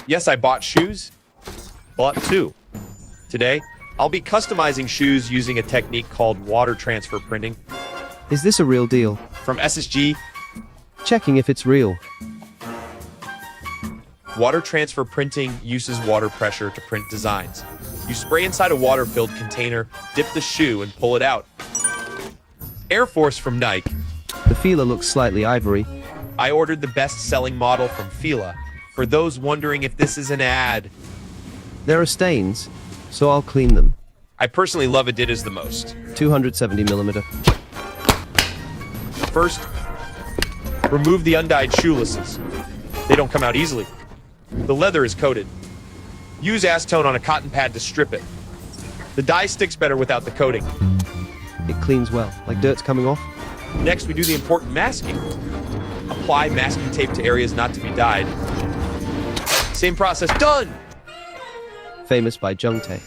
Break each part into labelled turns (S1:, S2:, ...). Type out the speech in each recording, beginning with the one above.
S1: Yes, I bought shoes. Bought two. Today, I'll be customizing shoes using a technique called water transfer printing
S2: Is this a real deal?
S1: from SSG.
S2: Checking if it's real.
S1: Water transfer printing uses water pressure to print designs. You spray inside a water-filled container, dip the shoe, and pull it out. Air Force from Nike.
S2: The feeler looks slightly ivory.
S1: I ordered the best-selling model from Fila. For those wondering if this is an ad,
S2: There are stains, so I'll clean them.
S1: I personally love Adidas the most.
S2: 270mm.
S1: First, remove the undyed shoelaces. They don't come out easily. The leather is coated. Use acetone on a cotton pad to strip it. The dye sticks better without the coating.
S2: It cleans well, like dirt's coming off.
S1: Next, we do the important masking. Apply masking tape to areas not to be dyed. Same process, done!
S2: Famous by Jungtae.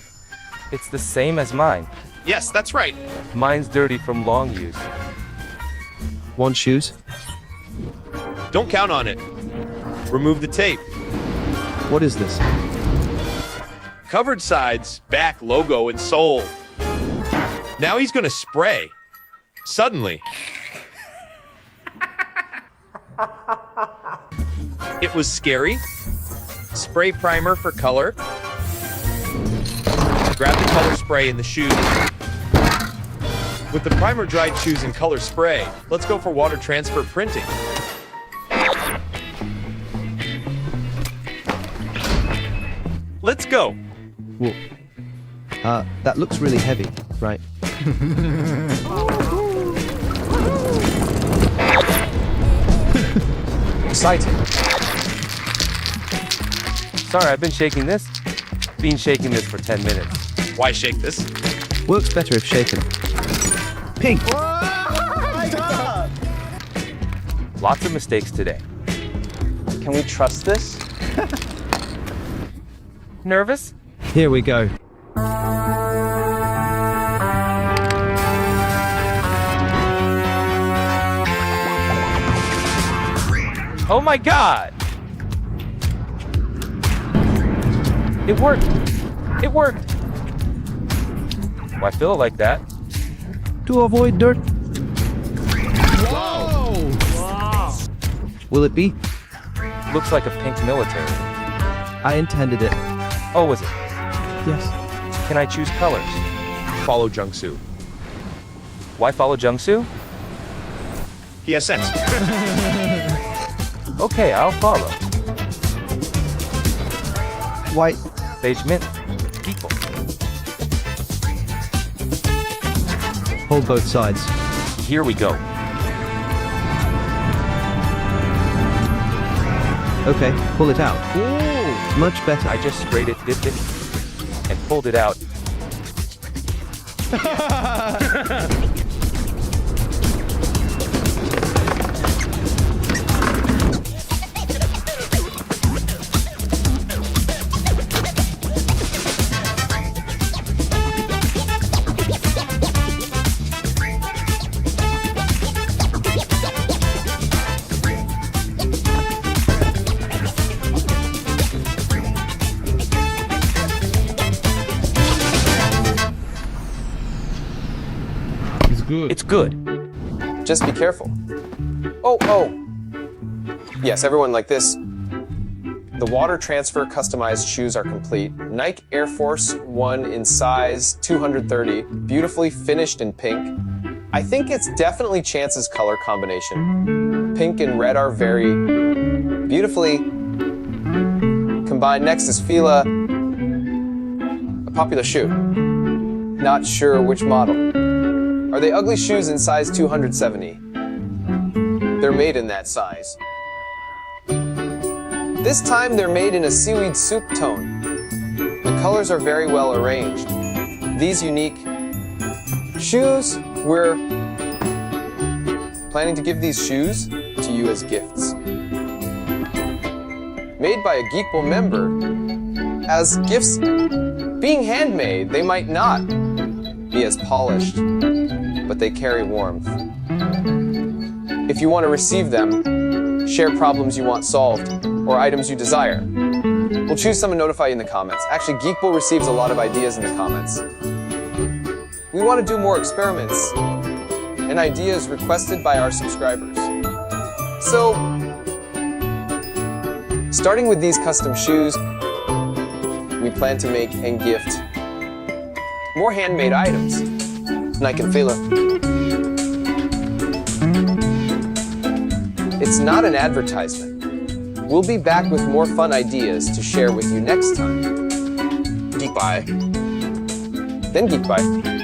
S3: It's the same as mine.
S1: Yes, that's right.
S3: Mine's dirty from long use.
S2: Want shoes?
S1: Don't count on it. Remove the tape.
S2: What is this?
S1: Covered sides, back, logo, and sole. Now he's gonna spray. Suddenly. It was scary. Spray primer for color. Grab the color spray in the shoes. With the primer, dried shoes, and color spray, let's go for water transfer printing. Let's go.
S2: Whoa. That looks really heavy, right?
S1: Exciting.
S3: Sorry, I've been shaking this. Been shaking this for 10 minutes.
S1: Why shake this?
S2: Works better if shaken. Pink!
S3: Lots of mistakes today.
S4: Can we trust this?
S3: Nervous?
S2: Here we go.
S3: Oh my god! It worked! It worked! Why feel it like that?
S2: To avoid dirt.
S4: Whoa!
S2: Will it be?
S3: Looks like a pink military.
S2: I intended it.
S3: Oh, was it?
S2: Yes.
S3: Can I choose colors?
S1: Follow Jungsu.
S3: Why follow Jungsu?
S1: He has sense.
S3: Okay, I'll follow.
S2: White.
S3: Beige mint. People.
S2: Hold both sides.
S3: Here we go.
S2: Okay, pull it out.
S3: Ooh!
S2: Much better.
S3: I just sprayed it, dipped it, and pulled it out. It's good.
S4: Just be careful. Oh! Yes, everyone like this. The water transfer customized shoes are complete. Nike Air Force 1 in size 230, beautifully finished in pink. I think it's definitely Chance's color combination. Pink and red are very beautifully combined. Next is Fila, a popular shoe. Not sure which model. Are they ugly shoes in size 270? They're made in that size. This time they're made in a seaweed soup tone. The colors are very well arranged. These unique shoes, we're planning to give these shoes to you as gifts. Made by a Geekable member. As gifts, being handmade, they might not be as polished, but they carry warmth. If you want to receive them, share problems you want solved, or items you desire. We'll choose some and notify you in the comments. Actually, Geekbull receives a lot of ideas in the comments. We want to do more experiments and ideas requested by our subscribers. So, starting with these custom shoes, we plan to make and gift more handmade items. Nike and Fila. It's not an advertisement. We'll be back with more fun ideas to share with you next time. Geek bye. Then geek bye.